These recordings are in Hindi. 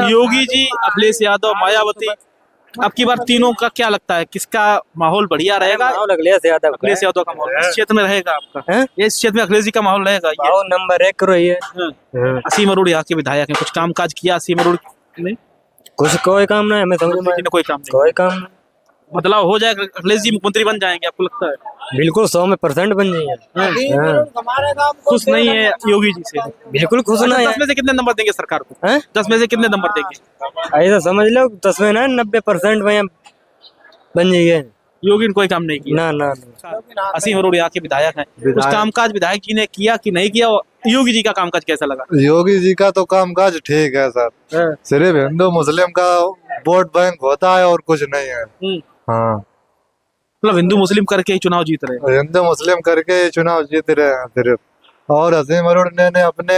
योगी जी, अखिलेश यादव, मायावती, अब की बार तीनों का क्या लगता है, किसका माहौल बढ़िया रहेगा? अखिलेश यादव अखिलेश यादव का माहौल इस क्षेत्र में रहेगा आपका? है? ये इस क्षेत्र में अखिलेश जी का माहौल रहेगा? ये नंबर 1 रही है। असीम अरोड़ यहाँ के विधायक हैं, कुछ काम काज किया असीम अरोड़ ने? कुछ कोई काम नहीं हमें समझ में। कोई काम नहीं। कोई काम नहीं। बदलाव हो जाएगा, अखिलेश जी मुख्यमंत्री बन जाएंगे आपको लगता है? बिल्कुल 100% बन जाइए। खुश नहीं है योगी जी से? बिल्कुल खुश ना 10 में से कितने नंबर देंगे सरकार को? 10 में से कितने नंबर देंगे? ऐसा समझ लो 10 में ना 90% में बन जाइए। योगी ने कोई काम नहीं किया? ना। असीम अरोड़ यहाँ के विधायक हैं, कुछ कामकाज विधायक जी ने किया कि नहीं किया? योगी जी का कामकाज कैसा लगा? योगी जी का तो कामकाज ठीक है सर, सिर्फ हिंदू मुस्लिम का वोट बैंक होता है और कुछ नहीं है। हाँ, मतलब हिंदू मुस्लिम करके ही चुनाव जीत रहे हैं? हिंदू मुस्लिम करके चुनाव जीत रहे हैं सिर्फ। और असीम अरोड़ ने अपने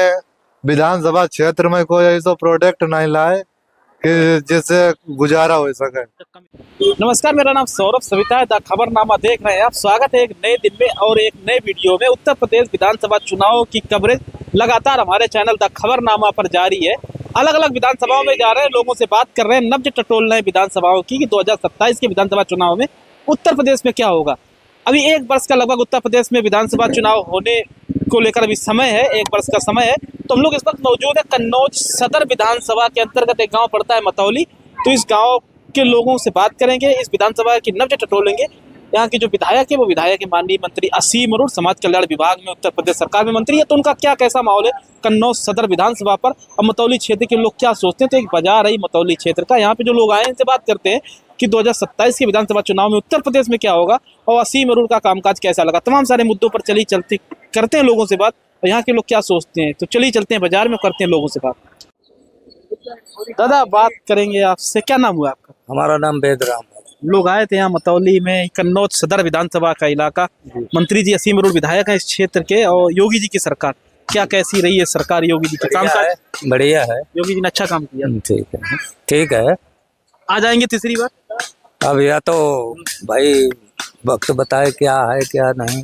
विधानसभा क्षेत्र में कोई ऐसा प्रोडक्ट नहीं लाए कि जिससे गुजारा हो सके। नमस्कार, मेरा नाम सौरभ सविता है, द खबरनामा देख रहे हैं आप। स्वागत है एक नए दिन में और एक नए वीडियो में। उत्तर प्रदेश विधानसभा चुनाव की कवरेज लगातार हमारे चैनल द खबरनामा पर जारी है। अलग अलग विधानसभाओं में जा रहे हैं, लोगों से बात कर रहे हैं, नब्ज टटोल रहे हैं विधानसभाओं की कि 2027 के विधानसभा चुनाव में उत्तर प्रदेश में क्या होगा। अभी 1 वर्ष का लगभग उत्तर प्रदेश में विधानसभा चुनाव होने को लेकर अभी समय है, 1 वर्ष का समय है। तो हम लोग इस वक्त मौजूद है कन्नौज सदर विधानसभा के अंतर्गत एक गांव पड़ता है मतौली। तो इस गांव के लोगों से बात करेंगे, इस विधानसभा की नब्ज टटोलेंगे। यहाँ के जो विधायक है वो विधायक है माननीय मंत्री असीम अरोड़, समाज कल्याण विभाग में उत्तर प्रदेश सरकार में मंत्री है। तो उनका क्या कैसा माहौल है कन्नौज सदर विधानसभा पर, और मतौली क्षेत्र के लोग क्या सोचते हैं। तो एक बाजार है मतौली क्षेत्र का, यहाँ पे जो लोग आए हैं इनसे बात करते हैं कि 2027 के विधानसभा चुनाव में उत्तर प्रदेश में क्या होगा और असीम अरोड़ का कामकाज कैसा लगा। तमाम सारे मुद्दों पर चलते करते हैं लोगों से बात, और यहाँ के लोग क्या सोचते हैं। तो चलिए चलते हैं बाजार में, करते हैं लोगों से बात। दादा, बात करेंगे आपसे, क्या नाम हुआ आपका? हमारा नाम बेदराम। लोग आए थे यहाँ मतौली में, कन्नौज सदर विधानसभा का इलाका। मंत्री जी असीम अरोड़ विधायक हैं इस क्षेत्र के, और योगी जी की सरकार क्या कैसी रही है सरकार योगी जी के? कामकाज बढ़िया है, योगी जी ने अच्छा काम किया। ठीक है। आ जाएंगे तीसरी बार? अब या तो भाई वक्त बताए क्या है क्या नहीं,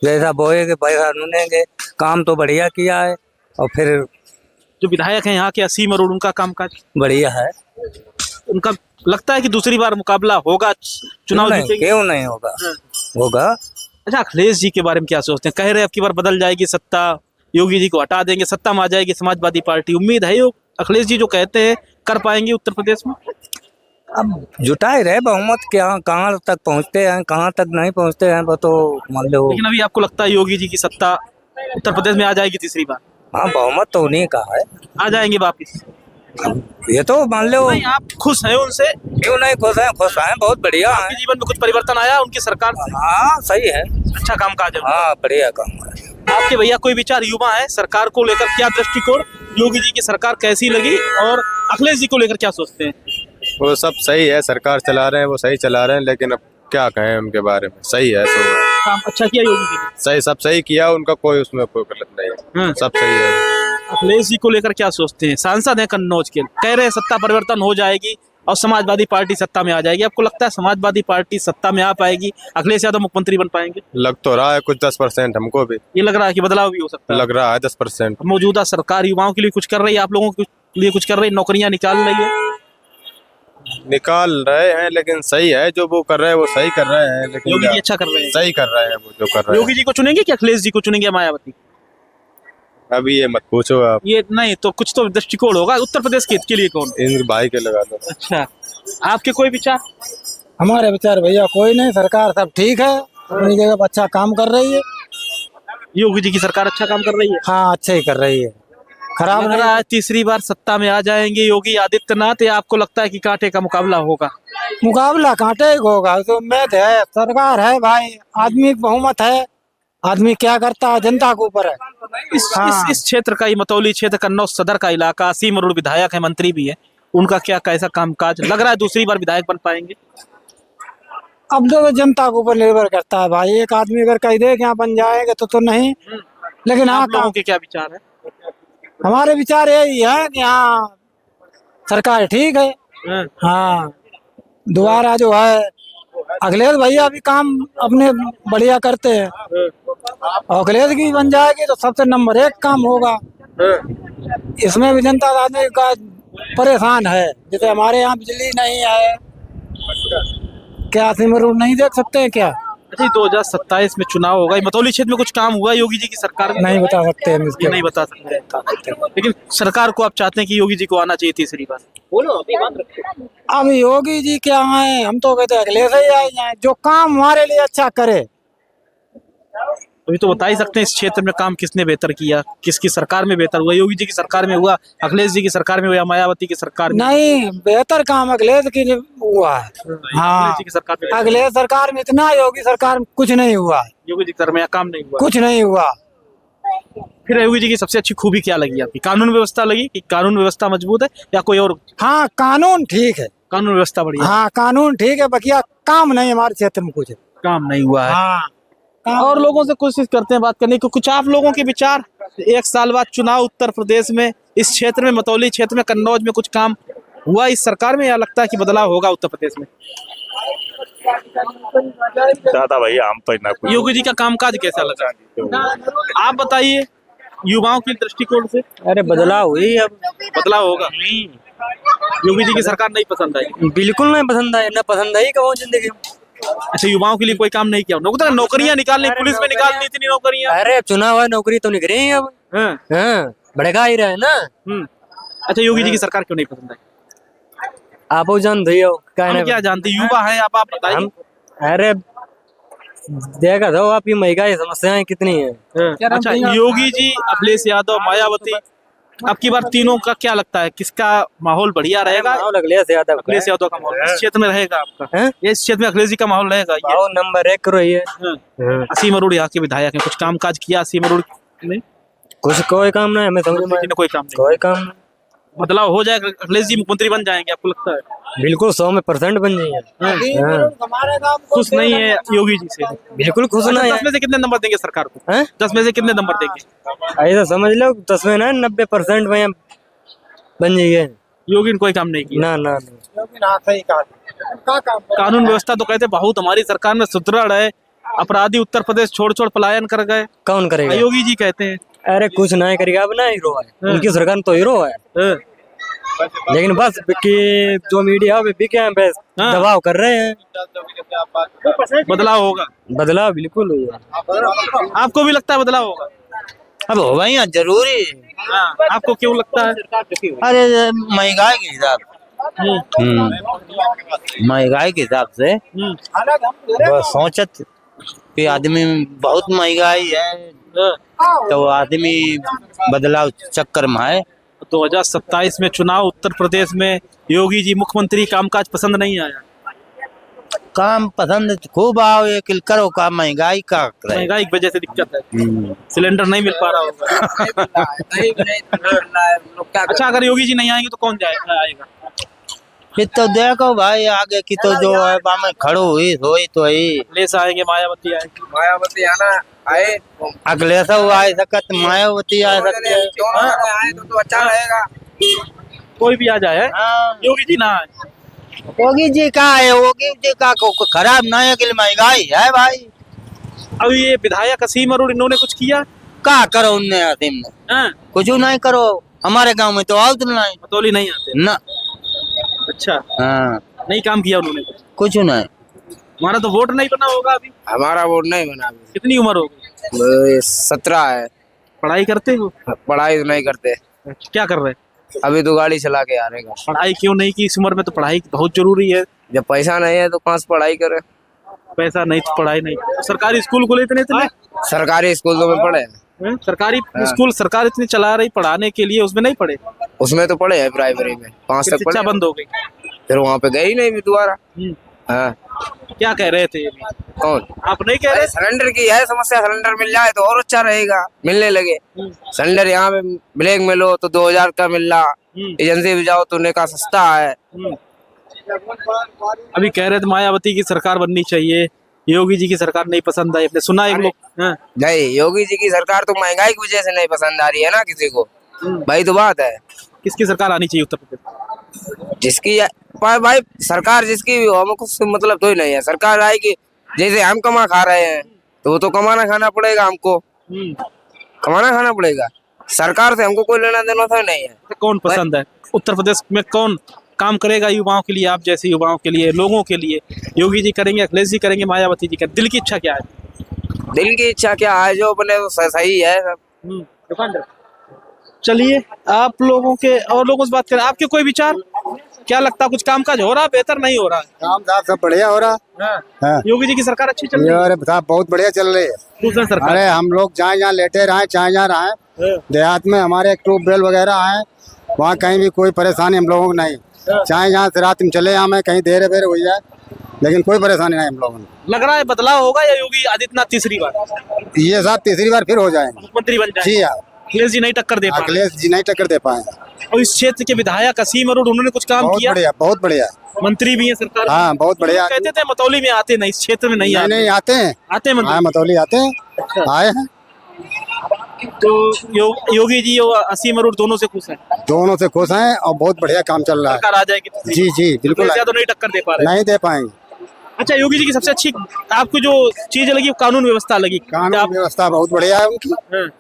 जैसा बोएगे वैसा नुनेंगे। काम तो बढ़िया किया है, और फिर जो विधायक हैं यहाँ के असीम अरोड़, उनका कामकाज बढ़िया है। उनका लगता है कि दूसरी बार मुकाबला होगा, चुनाव जीतेंगे? क्यों नहीं होगा, होगा। अच्छा, अखिलेश जी के बारे में क्या सोचते हैं? कह रहे हैं अब की बार बदल जाएगी सत्ता, योगी जी को हटा देंगे, सत्ता में आ जाएगी समाजवादी पार्टी। उम्मीद है अखिलेश जी जो कहते हैं कर पाएंगे उत्तर प्रदेश में? अब जुटाए रहे बहुमत, क्या कहाँ तक पहुँचते हैं कहाँ तक नहीं पहुँचते हैं वो तो मान लो। लेकिन अभी आपको लगता है योगी जी की सत्ता उत्तर प्रदेश में आ जाएगी तीसरी बार? हाँ, बहुमत तो उन्हीं का है, आ जाएंगे वापिस। ये तो मान लो। आप खुश हैं उनसे? क्यों नहीं खुश हैं, खुश हैं, बहुत बढ़िया है। आपके जीवन में कुछ परिवर्तन आया उनकी सरकार से? हाँ सही है, अच्छा काम काज है। हाँ बढ़िया काम है। आपके भैया कोई विचार, युवा है, सरकार को लेकर क्या दृष्टिकोण, योगी जी की सरकार कैसी लगी, और अखिलेश जी को लेकर क्या सोचते हैं? वो सब सही है, सरकार चला रहे हैं, वो सही चला रहे हैं, लेकिन अब क्या कहें उनके बारे में। सही है, तो काम अच्छा किया योगी जी ने? सही, सब सही किया, उनका कोई उसमें कोई गलत नहीं है, सब सही है। अखिलेश जी को लेकर क्या सोचते हैं? सांसद हैं कन्नौज के, कह रहे हैं सत्ता परिवर्तन हो जाएगी और समाजवादी पार्टी सत्ता में आ जाएगी। आपको लगता है समाजवादी पार्टी सत्ता में आ पाएगी, अखिलेश यादव मुख्यमंत्री बन पाएंगे? लग तो रहा है कुछ 10%, हमको भी ये लग रहा है कि बदलाव भी हो सकता है। लग रहा है 10%। मौजूदा सरकार युवाओं के लिए कुछ कर रही है, आप लोगों के लिए कुछ कर रही है, नौकरियां निकाल रही है? निकाल रहे हैं, लेकिन सही है जो वो कर रहे हैं, वो सही कर रहे हैं। लेकिन योगी जी अच्छा कर रहे हैं? सही कर रहे हैं वो जो कर रहे हैं। योगी जी को चुनेंगे कि अखिलेश जी को चुनेंगे, मायावती? अभी ये मत पूछो आप, ये नहीं तो कुछ तो दृष्टिकोण होगा उत्तर प्रदेश के लिए कौन? इन भाई के लगा दो। अच्छा, आपके कोई विचार? हमारे विचार भैया कोई नहीं, सरकार सब ठीक है, अपनी जगह अच्छा काम कर रही है। योगी जी की सरकार अच्छा काम कर रही है? हाँ, अच्छा ही कर रही है, खराब लग नहीं। रहा है तीसरी बार सत्ता में आ जाएंगे योगी आदित्यनाथ, या आपको लगता है कि कांटे का मुकाबला होगा? मुकाबला कांटे का होगा, तो उम्मीद है, सरकार है भाई, आदमी बहुमत है, आदमी क्या करता है जनता के ऊपर है। इस क्षेत्र का, ये मतौली क्षेत्र कन्नौज सदर का इलाका, असीम अरोड़ विधायक है, मंत्री भी है, उनका क्या कैसा कामकाज लग रहा है? दूसरी बार विधायक बन पाएंगे? अब तो जनता के ऊपर निर्भर करता है भाई, एक आदमी अगर कह दे कि यहाँ बन जाएंगे तो नहीं। लेकिन हाँ, आप लोगों के क्या विचार है? हमारे विचार यही है कि हाँ सरकार ठीक है। हाँ, दोबारा जो है अखिलेश भैया भी काम अपने बढ़िया करते हैं, और अखिलेश की बन जाएगी तो सबसे नंबर 1 काम होगा। इसमें भी जनता आदमी का परेशान है। जैसे हमारे यहाँ बिजली नहीं है, क्या सिमर नहीं देख सकते हैं क्या? अच्छा, 2027 में चुनाव होगा, ये मतौली क्षेत्र में कुछ काम हुआ है योगी जी की सरकार में? नहीं बता सकते हम ये इसके। नहीं बता सकते, लेकिन सरकार को आप चाहते हैं कि योगी जी को आना चाहिए तीसरी बार? अब योगी जी क्या आए, हम तो कहते हैं अगले से ही आए जाए, जो काम हमारे लिए अच्छा करे। अभी तो बता ही सकते हैं इस क्षेत्र में काम किसने बेहतर किया, किसकी सरकार में बेहतर हुआ? योगी जी की सरकार में हुआ, अखिलेश जी की सरकार में हुआ, मायावती की सरकार में? नहीं, बेहतर काम अखिलेश की हुआ है। हाँ, अखिलेश जी की सरकार में, अखिलेश सरकार में इतना, योगी सरकार में कुछ नहीं हुआ है, योगी जी की सरकार में काम नहीं हुआ। कुछ नहीं हुआ। फिर योगी जी की सबसे अच्छी खूबी क्या लगी आपकी? कानून व्यवस्था लगी कि कानून व्यवस्था मजबूत है, या कोई और? हाँ, कानून ठीक है। कानून व्यवस्था बढ़िया, हाँ, कानून ठीक है, बकिया काम नहीं हमारे क्षेत्र में कुछ। काम नहीं हुआ है। हाँ, और लोगों से कोशिश करते हैं बात करने की, कुछ आप लोगों के विचार। 1 साल बाद चुनाव उत्तर प्रदेश में, इस क्षेत्र में, मतौली क्षेत्र में, कन्नौज में कुछ काम हुआ इस सरकार में, या लगता है कि बदलाव होगा उत्तर प्रदेश में? दादा भैया हम पर ना कुछ योगी जी का कामकाज कैसा लगा, आप बताइए युवाओं के दृष्टिकोण से? अरे बदलाव हुई, अब बदलाव होगा। योगी जी की सरकार नहीं पसंद आई? बिल्कुल नहीं पसंद आए, ना पसंद आई कहो जिंदगी में। अच्छा, युवाओं के लिए कोई काम नहीं किया? नौकरियां निकालनी, पुलिस में निकालनी, इतनी नौकरियां। अरे चुनाव है, नौकरी तो निकल रही है अब। हाँ। हाँ, बढ़ेगा ही रहे ना। अच्छा, योगी जी की सरकार क्यों नहीं पसंद आई? आप जान दियो हम क्या जानते, युवा है आप बताइए। हम, अरे देखा दो आप, ये महंगाई समस्याएं कितनी है। अच्छा, योगी जी, अखिलेश यादव, मायावती, अब की बार तीनों का क्या लगता है, किसका माहौल बढ़िया रहेगा? अखिलेश यादव, अखिलेश यादव का माहौल इस क्षेत्र में रहेगा आपका? हैं? ये इस क्षेत्र में अखिलेश जी का माहौल रहेगा? ये नंबर 1 रही है। असीम अरोड़ यहाँ के विधायक हैं, कुछ काम काज किया असीम अरोड़ ने? कुछ कोई काम नहीं, हमें समझ में कोई काम नहीं। कोई काम नहीं। बदलाव हो जाएगा, अखिलेश जी मुख्यमंत्री बन जाएंगे आपको लगता है? बिल्कुल 100% बन जाइए। हमारे गांव को खुश नहीं है योगी जी से? बिल्कुल खुश ना 10 में से कितने नंबर देंगे सरकार को? है। 10 में से कितने नंबर देंगे? ऐसा समझ लो 10 में ना 90% में बन जाइए। योगी ने कोई काम नहीं किया? ना ना सही कहा। कानून व्यवस्था तो कहते बहुत हमारी सरकार में सुदृढ़ है, अपराधी उत्तर प्रदेश छोड़ छोड़ पलायन कर गए, कौन करेगा? योगी जी कहते हैं। अरे कुछ नहीं करेगा, अब ना हीरो है, उनकी सरकार तो हीरो है। हाँ। लेकिन बस कि जो मीडिया पे बिके हैं, बस हाँ। दबाव कर रहे हैं। बदलाव होगा? बदलाव बिल्कुल हुई है। आपको भी लगता है बदलाव होगा? अब होगा ही ना, जरूरी। हाँ, आपको क्यों लगता है? अरे महंगाई के हिसाब, महंगाई के हिसाब से बस सोचत कि आदमी बहुत महंगाई है, तो आदमी बदलाव चक्कर में है। 2027 में चुनाव उत्तर प्रदेश में, योगी जी मुख्यमंत्री, कामकाज पसंद नहीं आया? काम पसंद खूब आओ, ये करो काम, महंगाई का करे। महंगाई की वजह से दिक्कत है, सिलेंडर नहीं मिल पा रहा होगा। अच्छा, अगर योगी जी नहीं आएंगे तो कौन आएगा? फिर तो देखो भाई, आगे की तो जो है में खड़ो हुई सोई तो ही। अखिलेश आएंगे, मायावती आएंगे? मायावती आना आए, अखिलेश आए सकत, मायावती आ सकते हैं। आए तो अच्छा रहेगा। कोई भी आ जाए, हाँ। योगी जी ना आए? योगी जी का है, योगी जी का को खराब ना है कि महंगाई है भाई। अब ये विधायक असीम अरोड़, इन्होंने कुछ किया? का करो उनने, असीम ने हाँ? कुछ नहीं करो। हमारे गांव में तो आओ तुम नहीं मतौली नहीं आते ना। अच्छा, हाँ, नहीं काम किया उन्होंने कुछ? कुछ नहीं। हमारा तो वोट नहीं बना होगा अभी। हमारा वोट नहीं बना। कितनी उम्र होगी? 17 है। पढ़ाई करते हो? पढ़ाई नहीं करते, क्या कर रहे हैं? अभी तो गाड़ी चला के आ रहेगा। पढ़ाई क्यों नहीं की? इस उम्र में तो पढ़ाई बहुत जरूरी है। जब पैसा नहीं है तो कहाँ से पढ़ाई करे? पैसा नहीं तो पढ़ाई नहीं। सरकारी स्कूल खुले इतने इतने? सरकारी स्कूलों में पढ़े, सरकारी स्कूल सरकार इतनी चला रही पढ़ाने के लिए, उसमें नहीं पढ़े? उसमें तो पढ़े है प्राइमरी में 5 तक शिक्षा पढ़े, बंद हो गई, फिर वहाँ पे गए ही नहीं भी दोबारा। हाँ, क्या कह रहे थे? कौन? आप नहीं कह रहे? सिलेंडर की है समस्या, सिलेंडर मिल जाए तो और अच्छा रहेगा, मिलने लगे। सिलेंडर यहाँ पे ब्लैक में लो तो 2000 का मिल रहा, एजेंसी में जाओ तो उन्हें का सस्ता है। अभी कह रहे थे मायावती की सरकार बननी चाहिए, योगी जी की सरकार नहीं पसंद आई, अपने सुना एक लोग? नहीं, योगी जी की सरकार तो महंगाई की वजह से नहीं पसंद आ रही है ना किसी को, भाई तो बात है। किसकी सरकार आनी चाहिए उत्तर प्रदेश? जिसकी भाई सरकार जिसकी भी हो, हमें कुछ मतलब तो ही नहीं है। सरकार आएगी, जैसे हम कमा खा रहे हैं तो वो तो कमाना खाना पड़ेगा हमको, कमाना खाना पड़ेगा। सरकार से हमको कोई लेना देना तो नहीं है। तो कौन पसंद है उत्तर प्रदेश में? कौन काम करेगा युवाओं के लिए, आप जैसे युवाओं के लिए, लोगों के लिए? योगी जी करेंगे, अखिलेश जी करेंगे, मायावती जी करेंगे? दिल की इच्छा क्या है? दिल की इच्छा क्या है, जो बने तो सही है सब। चलिए आप लोगों के और लोगों से बात करें, आपके कोई विचार? क्या लगता है, कुछ काम काज हो रहा, बेहतर नहीं हो रहा है? काम धाम सब बढ़िया हो रहा है। योगी जी की सरकार अच्छी चल रही है? अरे साहब बहुत बढ़िया चल रही है। दूसरा सरकार अरे हम लोग जहाँ जहाँ लेटे रहे, चाहे जहाँ रहे, देहात में हमारे एक ट्यूबवेल वगैरह है, वहाँ कहीं भी कोई परेशानी हम लोगों को नहीं। चाहे जहाँ से रात में चले हमें कहीं देर बेर हो जाए, लेकिन कोई परेशानी नहीं हम लोगों को। लग रहा है बदलाव होगा या योगी आदित्यनाथ तीसरी बार ये साहब तीसरी बार फिर हो जाएंगे मुख्यमंत्री बन जाए? जी हाँ। अखिलेश जी नहीं टक्कर दे पाए? अखिलेश जी नहीं टक्कर दे पाए। और इस क्षेत्र के विधायक असीम अरोड़, उन्होंने कुछ काम बहुत किया? बढ़िया, बहुत बढ़िया। मंत्री भी है सरकार में? हाँ बहुत बढ़िया। कहते थे मतौली में आते नहीं, इस क्षेत्र में नहीं नहीं आते। नहीं आते हैं, आते हैं हाँ मंत्री? मतौली आते हैं, आए हैं। तो योगी जी और असीम अरोड़ दोनों से खुश हैं? दोनों से खुश हैं और बहुत बढ़िया काम चल रहा है। सरकार आ जाएगी तो? जी जी बिल्कुल। तो नहीं टक्कर दे पा रहे? नहीं दे पाएंगे। अच्छा, योगी जी की सबसे अच्छी आपको जो चीज लगी, कानून व्यवस्था लगी? कानून व्यवस्था बहुत बढ़िया है उनकी।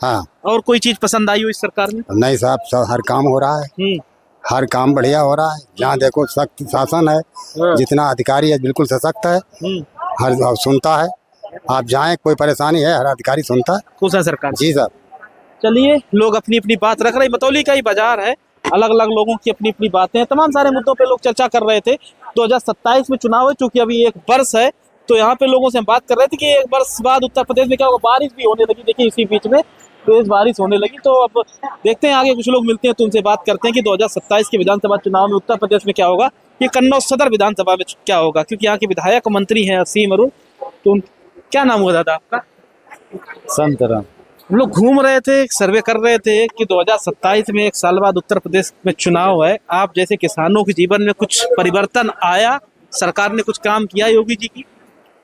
हाँ। और कोई चीज पसंद आई हो इस सरकार में? नहीं साहब, सब हर काम हो रहा है, हर काम बढ़िया हो रहा है। जहाँ देखो सख्त शासन है, जितना अधिकारी है बिल्कुल सशक्त है, हर सुनता है। आप जाएं कोई परेशानी है, हर अधिकारी सुनता है। खुश है सरकार? जी साहब। चलिए, लोग अपनी अपनी बात रख रहे हैं। मतौली का ही बाजार है, अलग अलग लोगों की अपनी अपनी बातें हैं। तमाम सारे मुद्दों पे लोग चर्चा कर रहे थे। 2027 में चुनाव है, चूंकि अभी एक वर्ष है, तो यहाँ पे लोगों से हम बात कर रहे थे कि एक वर्ष बाद उत्तर प्रदेश में क्या होगा। बारिश भी होने लगी, देखिए इसी बीच में तेज बारिश होने लगी। तो अब देखते हैं, आगे कुछ लोग मिलते हैं तो उनसे बात करते हैं कि 2027 के विधानसभा चुनाव में उत्तर प्रदेश में क्या होगा, ये कन्नौज सदर विधानसभा में क्या होगा, क्योंकि यहाँ के विधायक मंत्री हैं असीम अरोड़। तो क्या नाम हुआ दादा आपका? संतराम। हम लोग घूम रहे थे, सर्वे कर रहे थे कि 2027 में एक साल बाद उत्तर प्रदेश में चुनाव है। आप जैसे किसानों के जीवन में कुछ परिवर्तन आया? सरकार ने कुछ काम किया योगी जी की?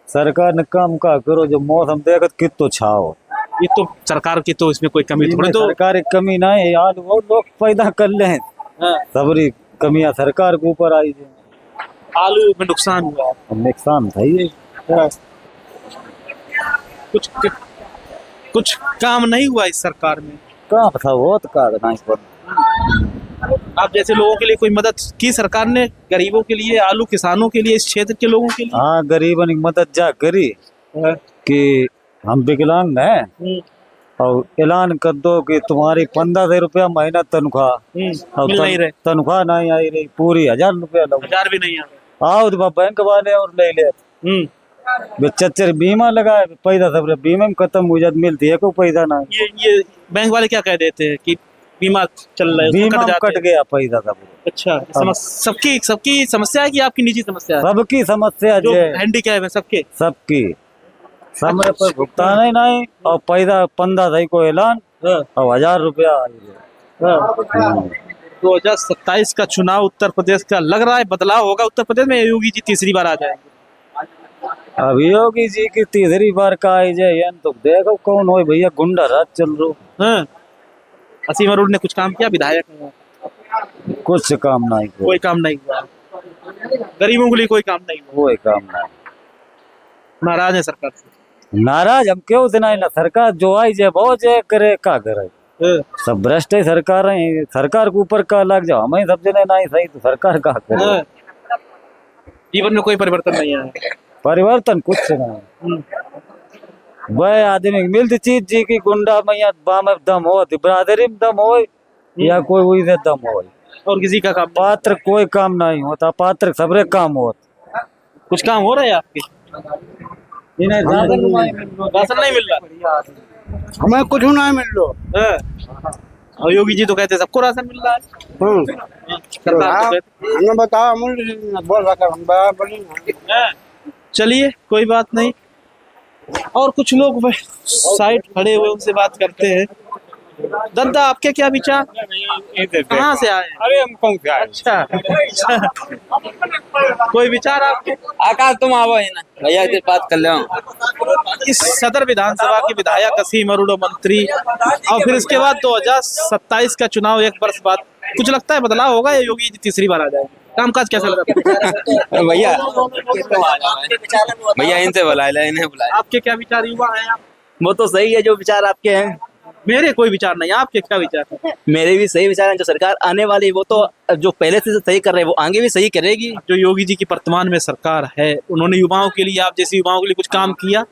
सरकार ने काम का करो, जो मौसम देखत कित तो छाओ। ये तो सरकार की तो इसमें कोई कमी थोड़ी। तो सरकार की कमी नहीं है यार, वो लोग पैदा कर ले हैं। सबरी कमियां सरकार के ऊपर आई है। आलू में नुकसान हुआ, नुकसान था ये। कुछ काम नहीं हुआ इस सरकार में? काम था बहुत का नहीं पर। आप जैसे लोगों के लिए कोई मदद की सरकार ने? गरीबों के लिए, आलू किसानों के लिए, इस क्षेत्र के लोगों के लिए? हाँ, गरीबन की मदद जा करी कि हम विकलांग हैं और ऐलान कर दो कि तुम्हारी 15,000 रुपया महीना तनख्वाह, मिल नहीं रहे। तनख्वाह नहीं आई रही, पूरी 1,000 रुपया लो। 1000 भी नहीं आ रहे? आओ तो बैंक वाले और ले ले। चच्चर बीमा लगाए, पैसा सब बीमा में खत्म हो जाती, मिलती है कोई पैसा ना। ये बैंक वाले क्या कह देते हैं कि बीमा चल रहा है, बीमा कट गया पैसा सब। अच्छा, सबकी समस्या है कि आपकी निजी समस्या है? सबकी समस्या जो है, हैंडीकैप है सबके। सबकी समय पर भुगतान ही नहीं और पैसा 15,000 को ऐलान और 1,000 रुपया। 2027 का चुनाव उत्तर प्रदेश का, लग रहा है बदलाव होगा उत्तर प्रदेश में? योगी जी तीसरी बार आ जाएंगे? अब योगी जी की तीसरी बार का आई जाए तो देखो कौन हो भैया, गुंडा राज चल रो। असीम अरोड़ ने कुछ काम किया विधायक में? कुछ काम नहीं, कोई काम नहीं हुआ। गरीबों के लिए कोई काम नहीं हुआ? कोई काम नहीं। नाराज है सरकार से? नाराज हम क्यों देना, ना सरकार जो आई जाए बहुत जय करे, क्या करे। सब भ्रष्ट है सरकार है, सरकार के ऊपर का लग जाओ, हमें सब जने नहीं सही तो सरकार का करे। जीवन में कोई परिवर्तन नहीं आया? परिवर्तन कुछ नहीं। वह आदमी मिलती चीज जी की गुंडा मैया बाम दम हो, बरादरी में दम हो या कोई वही से दम हो, और किसी का काम? पात्र कोई काम नहीं होता, पात्र सबरे काम होता। कुछ काम हो रहा है आपके? राशन नहीं मिल रहा? हमें कुछ नहीं मिल रहा। और योगी जी तो कहते सबको राशन मिल रहा है। सरकार तो हमें बताओ, बोल रहा। चलिए कोई बात नहीं, और कुछ लोग साइड खड़े हुए उनसे बात करते हैं। दादा आपके क्या विचार? कहाँ से आए? अरे हम कौन से आए? अच्छा कोई विचार आपके? आकाश तुम आओ ना भैया, बात कर लो। इस सदर विधानसभा के विधायक असीम अरोड़ मंत्री, और फिर इसके बाद 2027 का चुनाव एक वर्ष बाद, कुछ लगता है बदलाव होगा या योगी जी तीसरी बार आ जाएंगे? कामकाज कैसा लगा भैया? भैया इनसे बुलाए, इन्हें बुलाए। आपके क्या विचार? युवा हैं आप? वो तो सही है जो विचार आपके हैं। मेरे कोई विचार नहीं, आपके क्या विचार है? मेरे भी सही विचार हैं। जो सरकार आने वाली है वो तो जो पहले से सही कर रहे हैं वो आगे भी सही करेगी। जो योगी जी की वर्तमान में सरकार है, उन्होंने युवाओं के लिए, आप जैसे युवाओं के लिए कुछ काम किया?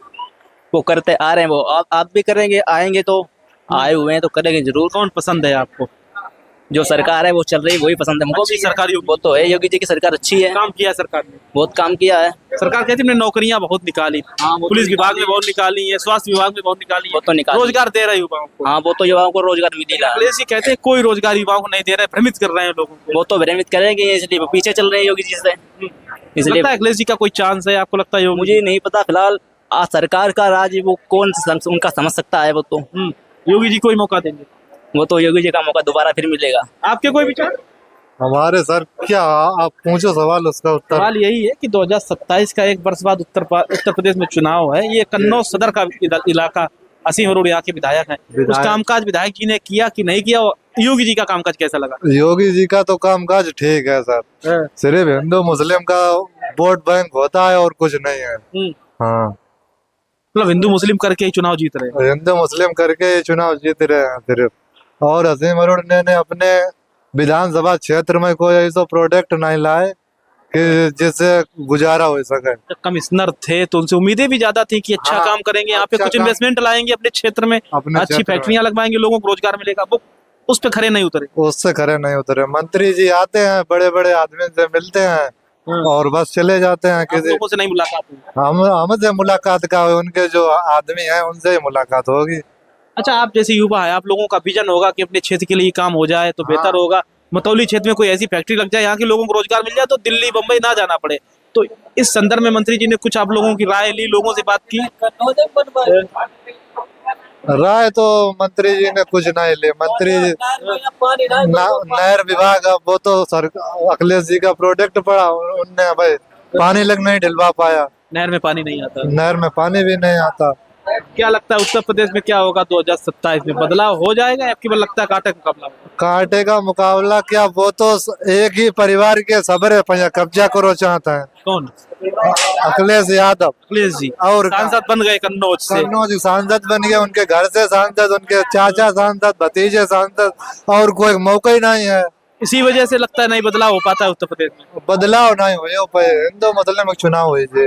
वो करते आ रहे हैं, वो आप भी करेंगे, आएंगे तो आए हुए हैं तो करेंगे जरूर। कौन पसंद है आपको? जो सरकार है वो चल रही है वही पसंद है हमको अच्छी भी। सरकार वो तो है, योगी जी की सरकार अच्छी है, काम किया सरकार ने? बहुत काम किया है। सरकार कहती है हमने नौकरियां बहुत निकाली, पुलिस विभाग में बहुत निकाली है, स्वास्थ्य विभाग में बहुत निकाली वो तो है, निकाली। रोजगार दे रहे हैं युवाओं को। हाँ, वो तो युवाओं को रोजगार भी दिला। अखिलेश जी कहते हैं कोई रोजगार युवाओं को नहीं दे रहे, भ्रमित कर रहे हैं लोगों को। वो तो भ्रमित करेंगे, इसलिए वो पीछे चल रहे हैं योगी जी से। इसलिए लगता है अखिलेश जी का कोई चांस है? आपको लगता है योगी? मुझे नहीं पता, फिलहाल आज सरकार का राज वो कौन उनका समझ सकता है। वो तो योगी जी को ही मौका देंगे? वो तो योगी जी का मौका दोबारा फिर मिलेगा। आपके कोई विचार? हमारे सर क्या, आप पूछो सवाल, उसका उत्तर। सवाल यही है कि 2027 का एक वर्ष बाद उत्तर प्रदेश में चुनाव है। ये कन्नौज सदर का इलाका, असीम अरोड़ा यहाँ के विधायक हैं। कुछ कामकाज विधायक जी ने किया कि नहीं किया? योगी जी का कामकाज कैसा लगा? योगी जी का तो कामकाज ठीक है सर, सिर्फ हिंदू मुस्लिम का वोट बैंक होता है और कुछ नहीं है। हाँ, मतलब हिंदू मुस्लिम करके ही चुनाव जीत रहे हैं। हिंदू मुस्लिम करके चुनाव जीत रहे हैं सिर्फ। और असीम अरोड़ा ने अपने विधानसभा क्षेत्र में कोई ऐसा प्रोडक्ट नहीं लाए कि जिससे गुजारा हो सके। कमिश्नर थे तो उनसे उम्मीदें भी ज्यादा थी कि अच्छा काम करेंगे, यहाँ पे कुछ इन्वेस्टमेंट लाएंगे अपने क्षेत्र में, अच्छी फैक्ट्रियां लगवाएंगे, लोगों को रोजगार मिलेगा। वो उस पे खरे नहीं उतरे। उससे खरे नहीं उतरे। मंत्री जी आते हैं, बड़े बड़े आदमी से मिलते हैं और बस चले जाते हैं। किसी लोगों से नहीं मुलाकात हुई? हमसे मुलाकात का, उनके जो आदमी हैं उनसे ही मुलाकात होगी। अच्छा, आप जैसे युवा है, आप लोगों का विजन होगा कि अपने क्षेत्र के लिए काम हो जाए तो बेहतर होगा, मतौली क्षेत्र में कोई ऐसी फैक्ट्री लग जाए, यहाँ के लोगों को रोजगार मिल जाए तो दिल्ली बम्बई ना जाना पड़े। तो इस संदर्भ में मंत्री जी ने कुछ आप लोगों की राय ली, लोगों से बात की? राय तो मंत्री जी ने कुछ नहीं ली। मंत्री जी नहर विभाग, वो तो अखिलेश जी का प्रोडक्ट पड़ा, उनने भाई पानी लग नहीं डलवा पाया। नहर में पानी नहीं आता? नहर में पानी भी नहीं आता। क्या लगता है उत्तर प्रदेश में क्या होगा 2027 में? बदलाव हो जाएगा या केवल लगता है कांटे का मुकाबला? कांटे का मुकाबला क्या, वो तो एक ही परिवार के सबरे कब्जा करो चाहता है। कौन? अखिलेश यादव। अखिलेश जी और सांसद बन गए कन्नौज से। कन्नौज सांसद बन गए, उनके घर से सांसद, उनके चाचा सांसद, भतीजे सांसद, और कोई मौका ही नहीं है। इसी वजह से लगता है नहीं बदलाव हो पाता है उत्तर प्रदेश में। बदलाव नहीं हो पाए। हिंदू मुस्लिम चुनाव हुए थे,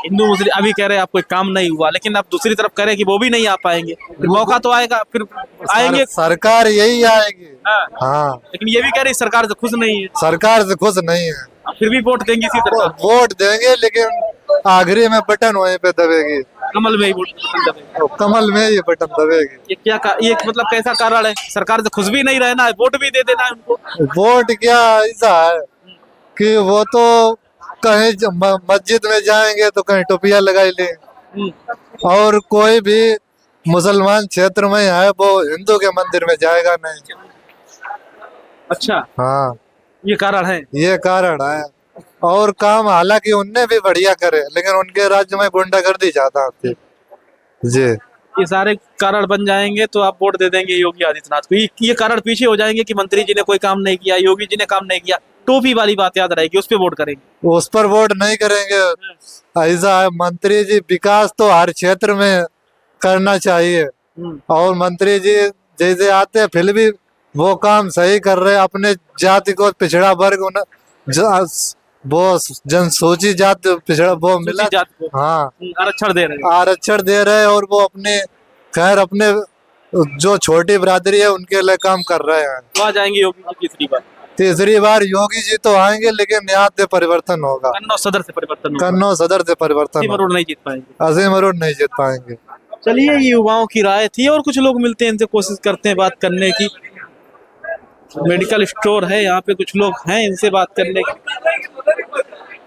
हिंदू मुस्लिम अभी कह रहे हैं आप कोई काम नहीं हुआ, लेकिन आप दूसरी तरफ कह रहे हैं कि वो भी नहीं आ पाएंगे, फिर मौका तो आएगा, फिर आएंगे। सरकार यही आएगी। हाँ, लेकिन ये भी कह रही सरकार से खुश नहीं है। सरकार से खुश नहीं है, फिर भी वोट देंगे इसी तरह? वोट देंगे लेकिन आखिरी में बटन वहीं पे दबेगी। कमल में ही वोट दबेगी? कमल में ये बटन दबेगी। ये क्या ये मतलब कैसा कारण है? सरकार से खुश भी नहीं रहना है, वोट भी दे देना है उनको? वोट क्या ऐसा है कि वो तो कहीं मस्जिद में जाएंगे तो कहीं टोपियां लगाई ले, और कोई भी मुसलमान क्षेत्र में है वो हिंदू के मंदिर में जाएगा नहीं। अच्छा, हाँ, ये कारण है? ये कारण है। और काम हालांकि उनने भी बढ़िया करे, लेकिन उनके राज्य में गुंडागर्दी ज्यादा होती जी। ये सारे कारण बन जाएंगे तो आप वोट दे देंगे योगी आदित्यनाथ को? ये कारण पीछे हो जाएंगे कि मंत्री जी ने कोई काम नहीं किया, योगी जी ने काम नहीं किया, टोपी वाली बात याद रहेगी, उस पर वोट करेंगे? उस पर वोट नहीं करेंगे। ऐसा है, मंत्री जी विकास तो हर क्षेत्र में करना चाहिए, और मंत्री जी जैसे आते हैं फिर भी वो काम सही कर रहे हैं। अपने जाति को पिछड़ा वर्ग, वो जनसूची जात पिछड़ा वो मिला, हाँ, आरक्षण दे रहे हैं। आरक्षण दे रहे हैं, और वो अपने खैर अपने जो छोटी बिरादरी है उनके लिए काम कर रहे हैं। तो आ जाएंगे योगी जी तीसरी बार? तीसरी बार योगी जी तो आएंगे, लेकिन यहाँ से परिवर्तन होगा। कन्नौज सदर से परिवर्तन होगा? कन्नौज सदर से परिवर्तन। असीम अरोड़ा नहीं जीत पाएंगे? असीम अरोड़ा नहीं जीत पाएंगे। चलिए, ये युवाओं की राय थी, और कुछ लोग मिलते हैं, इनसे कोशिश करते हैं बात करने की। मेडिकल स्टोर है यहाँ पे, कुछ लोग हैं, इनसे बात करने की।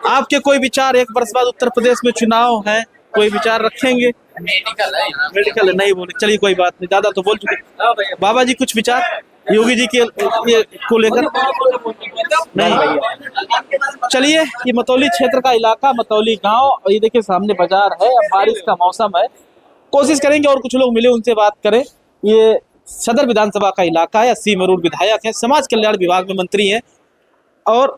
आपके कोई विचार? एक वर्ष बाद उत्तर प्रदेश में चुनाव है, कोई विचार रखेंगे? मेडिकल है, नहीं बोले, चलिए कोई बात नहीं, ज्यादा तो बोल चुके। बाबा जी कुछ विचार योगी जी के को लेकर? नहीं भैया। चलिए, ये मतौली क्षेत्र का इलाका, मतौली गांव, ये देखिए सामने बाजार है, अब बारिश का मौसम है, कोशिश करेंगे और कुछ लोग मिले उनसे बात करें। ये सदर विधानसभा का इलाका है, असीम अरोड़ा विधायक है, समाज कल्याण विभाग में मंत्री हैं, और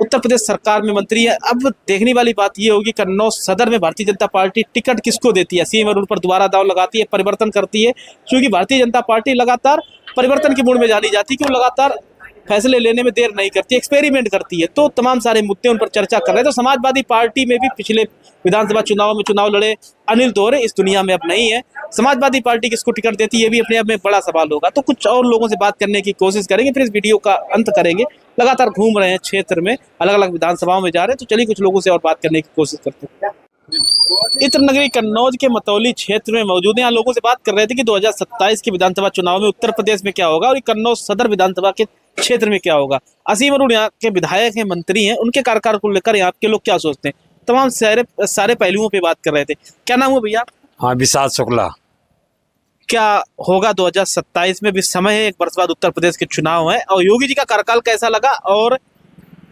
उत्तर प्रदेश सरकार में मंत्री है। अब देखने वाली बात ये होगी कन्नौज सदर में भारतीय जनता पार्टी टिकट किसको देती है, सीएम अरुण पर दोबारा दांव लगाती है, परिवर्तन करती है, क्योंकि भारतीय जनता पार्टी लगातार परिवर्तन की मूड में जानी जाती है कि वो लगातार फैसले लेने में देर नहीं करती, एक्सपेरिमेंट करती है। तो तमाम सारे मुद्दे उन पर चर्चा कर रहे हैं। तो समाजवादी पार्टी में भी पिछले विधानसभा चुनाव में चुनाव लड़े अनिल दोहरे इस दुनिया में अब नहीं है। समाजवादी पार्टी किसको टिकट देती है ये भी अपने आप में बड़ा सवाल होगा। तो कुछ और लोगों से बात करने की कोशिश करेंगे, फिर इस वीडियो का अंत करेंगे। लगातार घूम रहे हैं क्षेत्र में, अलग अलग विधानसभाओं में जा रहे हैं, तो चलिए कुछ लोगों से और बात करने की कोशिश करते हैं। इत्र नगरी कन्नौज के मतौली क्षेत्र में मौजूद हैं। यहाँ लोगों से बात कर रहे थे कि 2027 के विधानसभा चुनाव में उत्तर प्रदेश में क्या होगा और कन्नौज सदर विधानसभा के क्षेत्र में क्या होगा। असीम अरुण यहाँ के विधायक हैं, मंत्री हैं, उनके कार्यकाल को लेकर यहाँ के लोग क्या सोचते हैं, तमाम सारे पहलुओं पे बात कर रहे थे। क्या नाम है भैया? हाँ, विशाल शुक्ला। क्या होगा 2027 में? भी समय है, 1 वर्ष बाद उत्तर प्रदेश के चुनाव है, और योगी जी का कार्यकाल कैसा लगा, और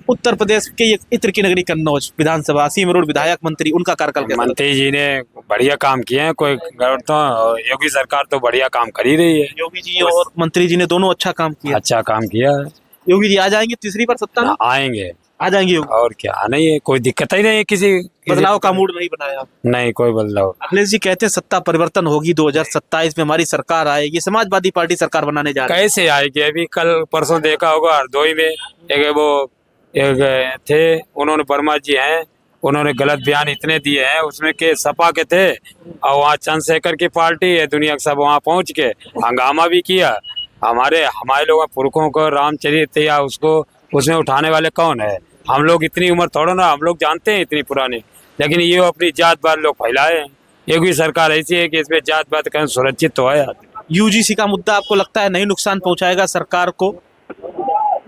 उत्तर प्रदेश के ये इत्र की नगरी कन्नौज विधानसभा असीम अरुण विधायक मंत्री, उनका कार्यकाल कैसा लगा? मंत्री जी ने बढ़िया काम किए हैं, कोई गलत तो योगी सरकार तो बढ़िया काम कर ही रही है। योगी जी और मंत्री जी ने दोनों अच्छा काम किया। अच्छा काम किया है। योगी जी आ जाएंगे तीसरी बार सत्ता में? आएंगे, आ जाएंगे योगी। और क्या, आना ही है, कोई दिक्कत ही नहीं है। किसी बदलाव का मूड नहीं बनाया? नहीं, कोई बदलाव। अखिलेश जी कहते हैं सत्ता परिवर्तन होगी, 2027 में हमारी सरकार आएगी, समाजवादी पार्टी सरकार बनाने जा रही है। कैसे आएगी? अभी कल परसों देखा होगा हरदोई में एक थे, उन्होंने वर्मा जी हैं, उन्होंने गलत बयान इतने दिए हैं उसमें के सपा के थे, और वहाँ चंद्रशेखर की पार्टी है, दुनिया के सब वहाँ पहुँच के हंगामा भी किया। हमारे लोगों पुरखों को रामचरित या उसको उसमें उठाने वाले कौन है? हम लोग इतनी उम्र थोड़ा ना, हम लोग जानते हैं इतनी पुरानी, लेकिन ये अपनी जात पात लोग फैलाए हैं। योगी सरकार ऐसी है कि इसमें जात पात कहीं सुरक्षित तो है। यूजीसी का मुद्दा आपको लगता है नहीं नुकसान पहुंचाएगा सरकार को?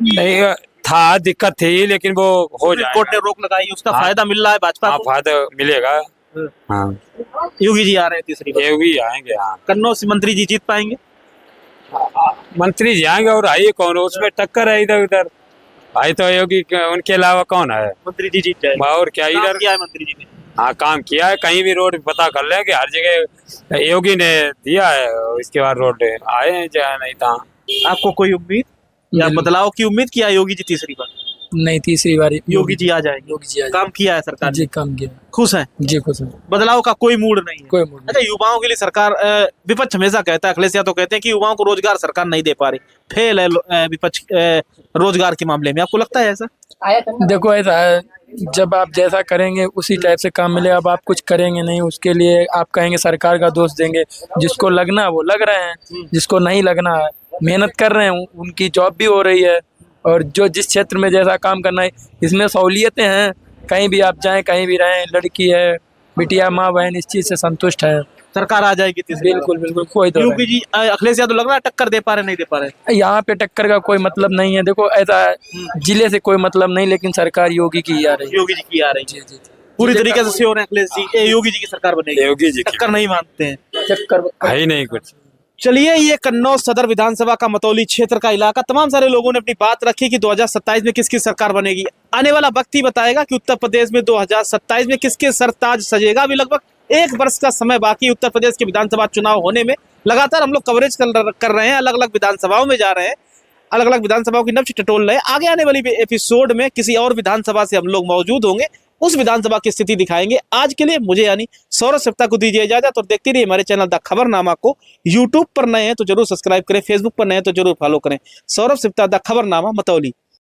नहीं था, दिक्कत थी, लेकिन वो हो जाएगा। कोर्ट ने रोक लगाई, उसका फायदा मिल रहा है भाजपा को? फायदा मिलेगा। हाँ, योगी जी आ रहे हैं तीसरी बार? योगी आएंगे। हाँ, कन्नौज से मंत्री जी जीत पाएंगे? मंत्री जी आएंगे, और आइए कौन, उसमें टक्कर है इधर उधर। आई तो योगी, उनके अलावा कौन है? मंत्री जी जीत जाएंगे। और क्या, इधर किया है मंत्री जी ने? हाँ, काम किया है। कहीं भी रोड पता कर लेंगे, हर जगह योगी ने दिया है, इसके बाद रोड आए हैं, जहाँ नहीं था। आपको कोई उम्मीद या बदलाव की उम्मीद किया योगी जी तीसरी बार? नहीं, तीसरी बार योगी जी आ जाएंगे। योगी जी काम किया है सरकार जी, ने? काम किया। खुश हैं? जी खुश है। बदलाव का कोई मूड नहीं है? कोई मूड अच्छा, युवाओं के लिए सरकार, विपक्ष हमेशा कहता है, अखिलेश यादव कहते हैं कि युवाओं को रोजगार सरकार नहीं दे पा रही, फेल है विपक्ष रोजगार के मामले में। आपको लगता है ऐसा? नहीं। देखो ऐसा है, जब आप जैसा करेंगे उसी टाइप से काम मिलेगा। अब आप कुछ करेंगे नहीं, उसके लिए आप कहेंगे सरकार का दोष देंगे। जिसको लगना वो लग रहे हैं, जिसको नहीं लगना है मेहनत कर रहे हैं, उनकी जॉब भी हो रही है, और जो जिस क्षेत्र में जैसा काम करना है इसमें सहूलियतें हैं। कहीं भी आप जाएं, कहीं भी रहें, लड़की है, बिटिया, माँ बहन इस चीज से संतुष्ट है। सरकार आ जाएगी तीसरी? बिल्कुल बिल्कुल, कोई दो योगी जी अखिलेश यादव लग रहा है टक्कर दे पा रहे नहीं दे पा रहे? यहाँ पे टक्कर का कोई मतलब नहीं है। देखो ऐसा है, जिले से कोई मतलब नहीं, लेकिन सरकार योगी की ही आ रही है। योगी जी की आ रही जी जी, पूरी तरीके से श्योर है अखिलेश जी योगी जी की सरकार बनेगी? योगी जी टक्कर नहीं मानते हैं? टक्कर है ही नहीं कुछ। चलिए, ये कन्नौज सदर विधानसभा का मतौली क्षेत्र का इलाका, तमाम सारे लोगों ने अपनी बात रखी कि 2027 में किसकी सरकार बनेगी। आने वाला वक्त ही बताएगा कि उत्तर प्रदेश में 2027 में किसके सरताज सजेगा। अभी लगभग 1 वर्ष का समय बाकी उत्तर प्रदेश के विधानसभा चुनाव होने में। लगातार हम लोग कवरेज कर रहे हैं, अलग अलग विधानसभाओं में जा रहे हैं, अलग अलग विधानसभाओं की नब्ज टटोल रहे हैं। आगे आने वाली एपिसोड में किसी और विधानसभा से हम लोग मौजूद होंगे, उस विधानसभा की स्थिति दिखाएंगे। आज के लिए मुझे यानी सौरभ सिप्ता को दीजिए इजाजत, और देखते रहिए हमारे चैनल द खबरनामा को। यूट्यूब पर नए हैं तो जरूर सब्सक्राइब करें, फेसबुक पर नए हैं तो जरूर फॉलो करें। सौरभ सिप्ता द खबरनामा, मतौली।